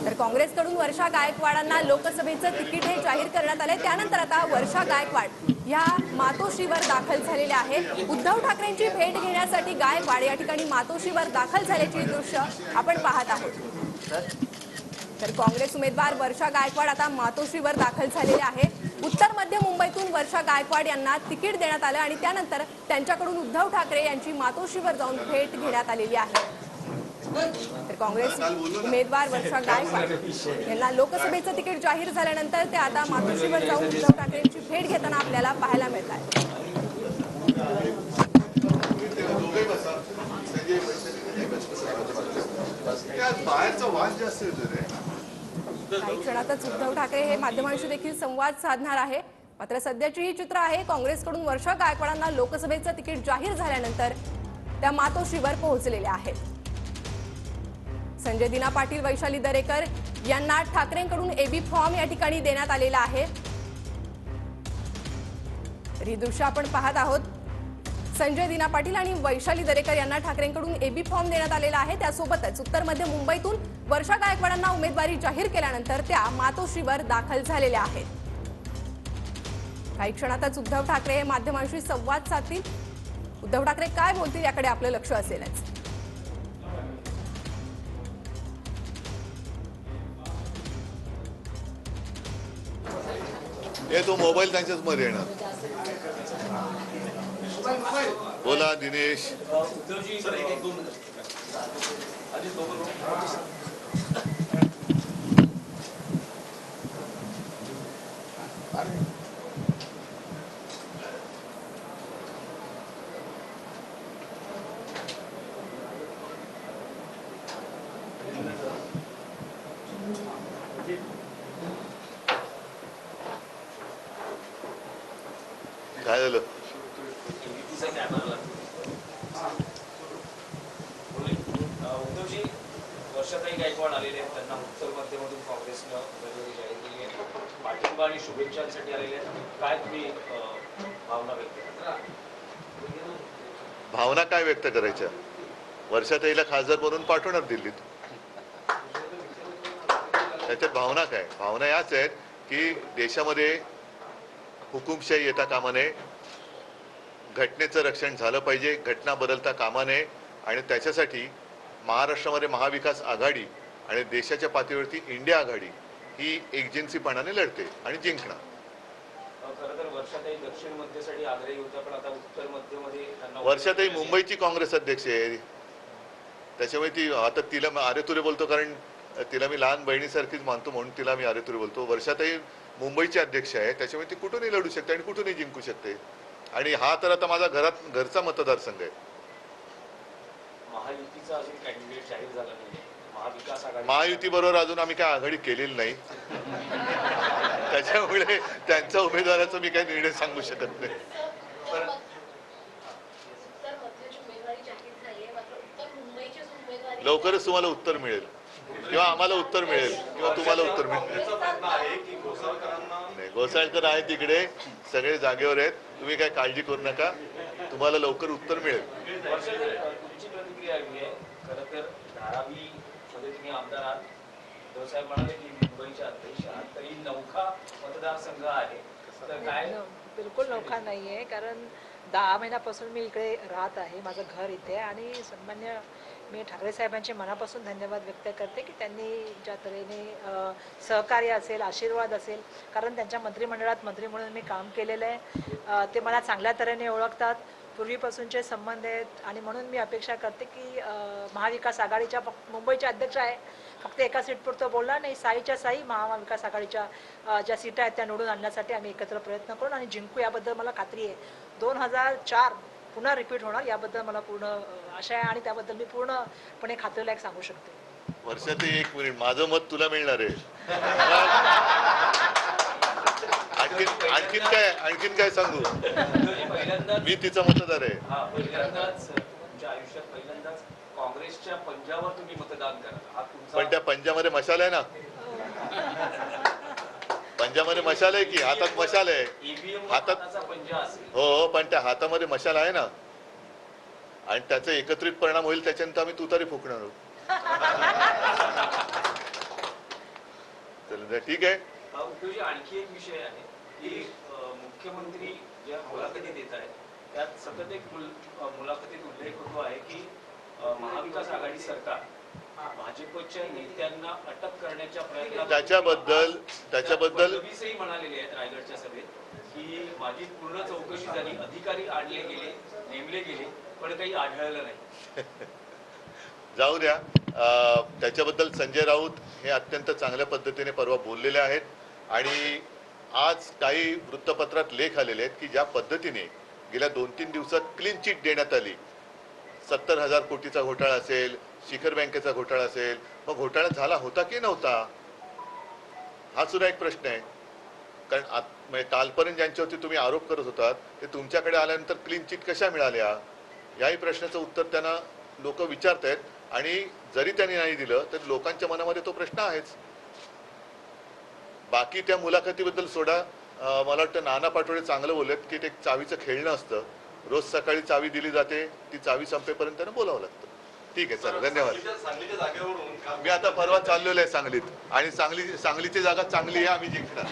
तर काँग्रेसकडून वर्षा गायकवाडांना लोकसभेचं तिकीट हे जाहीर करण्यात आले। त्यानंतर आता वर्षा गायकवाड या मातोश्रीवर दाखल झालेल्या आहेत। उद्धव ठाकरेंची भेट घेण्यासाठी गायकवाड या ठिकाणी मातोश्रीवर दाखल झाल्याची दृश्य आपण पाहत आहोत। तर काँग्रेस उमेदवार वर्षा गायकवाड आता मातोश्रीवर दाखल झालेले आहे। उत्तर मध्य मुंबईतून वर्षा गायकवाड यांना तिकीट देण्यात आलं आणि त्यानंतर त्यांच्याकडून उद्धव ठाकरे यांची मातोश्रीवर जाऊन भेट घेण्यात आलेली आहे। तर काँग्रेस उमेदवार वर्षा गायकवाड यांना लोकसभेचं तिकीट जाहीर झाल्यानंतर ते आता मातोश्रीवर जाऊन उद्धव ठाकरेंची भेट घेताना आपल्याला पाहायला मिळत आहे। काही क्षणातच उद्धव ठाकरे हे माध्यमांशी देखील संवाद साधणार आहे। मात्र सध्याची ही चित्र आहे, काँग्रेसकडून वर्षा गायकवाडांना लोकसभेचं तिकीट जाहीर झाल्यानंतर त्या मातोश्रीवर पोहोचलेल्या आहेत। संजय दिना पाटील, वैशाली दरेकर यांना ठाकरेंकडून एबी फॉर्म या ठिकाणी देण्यात आलेला आहे। ही दृश्य आपण पाहत आहोत। संजय दिना पाटील आणि वैशाली दरेकर यांना ठाकरेंकडून एबी फॉर्म देण्यात आलेला आहे। त्यासोबतच उत्तर मध्य मुंबईतून वर्षा गायकवाडांना उमेदवारी जाहीर केल्यानंतर त्या मातोश्रीवर दाखल झालेल्या आहेत। काही क्षणातच उद्धव ठाकरे हे माध्यमांशी संवाद साधतील। उद्धव ठाकरे काय बोलतील याकडे आपलं लक्ष असेलच। हे तो मोबाईल त्यांच्याच मध्ये येणार। बोला दिनेश। काय झालं? उद्धवजी, वर्षाताई गायकवाड आलेले आहेत, त्यांना उत्तर मध्यमधून काँग्रेसनं उमेदवारी जाहीर केली आहे। पाठिंबा आणि शुभेच्छांसाठी आलेले आहेत। काय तुम्ही भावना व्यक्त करता? भावना काय व्यक्त करायच्या? वर्षाताईला खासदार म्हणून पाठवणार दिल्लीत। त्याच्यात भावना काय? भावना याच आहेत की देशामध्ये हुकुमशाही येता कामा नये, घटनेचं रक्षण झालं पाहिजे, घटना बदलता कामा नये आणि त्याच्यासाठी महाराष्ट्रामध्ये महाविकास आघाडी आणि देशाच्या पातळीवरती इंडिया आघाडी ही एकजिन्सीपणाने लढते आणि जिंकणार। खरं तर वर्षाताई दक्षिण मध्यसाठी आग्रही होत्या, पण आता उत्तर मध्यमध्ये वर्षाताई मुंबईची काँग्रेस अध्यक्ष आहे, त्याच्यामुळे ती आता तिला आरेतुरे बोलतो, कारण तिला मी लहान बहिणीसारखीच मानतो म्हणून तिला मी आरेतुरे बोलतो। वर्षाताई मुंबईचे अध्यक्ष आहे, त्याच्यामुळे ती कुठूनही लढू शकते आणि कुठूनही जिंकू शकते। आणि हा तर आता माझा घरचा मतदारसंघ आहे। महायुतीचा अजून कॅन्डिडेट जाहीर झाला नाही। महाविकास आघाडी महायुती बरोबर अजून आम्ही काय आघाडी केलेली नाही, त्याच्यामुळे त्यांच्या उमेदवाराचा मी काही निर्णय सांगू शकत नाही। लवकरच तुम्हाला उत्तर मिळेल किंवा आम्हाला उत्तर मिळेल किंवा तुम्हाला उत्तर मिळेल। नाही, घोसाळकर आहे तिकडे, सगळे जागेवर आहेत, तुम्ही काय काळजी करू नका, तुम्हाला लवकर उत्तर मिळेल। तुमची प्रतिक्रिया आहे? खरं तर धारावी मध्ये तुम्ही आमदार आहात, उद्धवसाहेब म्हणाले की मुंबईच्या अध्यक्ष आहात, तरी नौखा मतदारसंघ आहे, तर काय? बिलकुल नौखा नाही आहे, कारण 10 महिन्यापासून मी इकडे राहत आहे, माझं घर इथे आहे आणि सन्मान्य मी ठाकरे साहेबांचे मनापासून धन्यवाद व्यक्त करते की त्यांनी ज्या तऱ्हेने सहकार्य असेल, आशीर्वाद असेल, कारण त्यांच्या मंत्रिमंडळात मंत्री म्हणून मी काम केलेलं आहे, ते मला चांगल्या तऱ्हेने ओळखतात, पूर्वीपासूनचे संबंध आहेत आणि म्हणून मी अपेक्षा करते की महाविकास आघाडीच्या मुंबईचे अध्यक्ष आहे, फक्त एका सीटपुरतं बोलणार नाही, साईच्या साई महाविकास आघाडीच्या ज्या सीटा आहेत त्या निवडून आणण्यासाठी आम्ही एकत्र प्रयत्न करू आणि जिंकू, याबद्दल मला खात्री आहे। 2004 पुन्हा रिपीट होणार याबद्दल मला पूर्ण आशा आहे आणि त्याबद्दल मी पूर्णपणे खात्रीलायक सांगू शकते। वर्षाताई, एक मिनिट, माझं मत तुला मिळणार आहे। आणखीन काय सांगू? मी तिचा मतदार आहे। पहिल्यांदाच तुमच्या आयुष्यात पहिल्यांदाच काँग्रेसच्या पंजावर तुम्ही मतदान करा. हा पण तुमचा त्या पंजामध्ये मशाल आहे ना, पंजामध्ये मशाल आहे की हातात मशाल आहे. ईव्हीएम हातात हाताचा पंजा असेल. हो, पण त्या हातामध्ये मशाल आहे ना, आणि त्याचा एकत्रित परिणाम होईल त्याच्यानंतर आम्ही तुतारी फुकणार आहोत. चला, ठीक आहे. उद्योजी आणखी एक विषय आहे की मुख्यमंत्री ज्या मुलाखती देत आहेत त्यात सतत एक मुलाखतीत उल्लेख होतो आहे की महाविकास आघाडी सरकार भाजपच्या नेत्यांना अटक करण्याच्या प्रयत्नात त्याच्याबद्दल फडणवीसही म्हणालेले आहेत रायगडच्या सभेत की माझी पूर्ण चौकशी झाली, अधिकारी आणले गेले, नेमले गेले, पण काही आढळलं नाही. जाऊ द्या. त्याच्याबद्दल संजय राऊत हे अत्यंत चांगल्या पद्धतीने परवा बोललेले आहेत, आणि आज काही वृत्तपत्रात लेख आलेले आहेत की ज्या पद्धतीने गेल्या 2-3 दिवसात क्लीन चिट देण्यात आली, 70,000 कोटीचा घोटाळा असेल, शिखर बँकेचा घोटाळा असेल, मग घोटाळा झाला होता की नव्हता हा सुद्धा एक प्रश्न आहे. कारण म्हणजे कालपर्यंत ज्यांच्यावरती तुम्ही आरोप करत होतात ते तुमच्याकडे आल्यानंतर क्लीन चिट कशा मिळाल्या, याही प्रश्नाचं उत्तर त्यांना लोक विचारतायत. आणि जरी त्यांनी नाही दिलं तरी लोकांच्या मनामध्ये तो प्रश्न आहेच. बाकी त्या मुलाखतीबद्दल सोडा. मला वाटतं नाना पाटोळे चांगलं बोललेत की ते चावीचं खेळणं असतं. रोज सकाळी चावी दिली जाते, ती चावी संपेपर्यंत त्यांना बोलावं लागतं. ठीक आहे, चला, धन्यवाद. मी आता परवा चाललेलो आहे सांगलीत, आणि सांगलीची जागा चांगली आहे, आम्ही जिंकणार.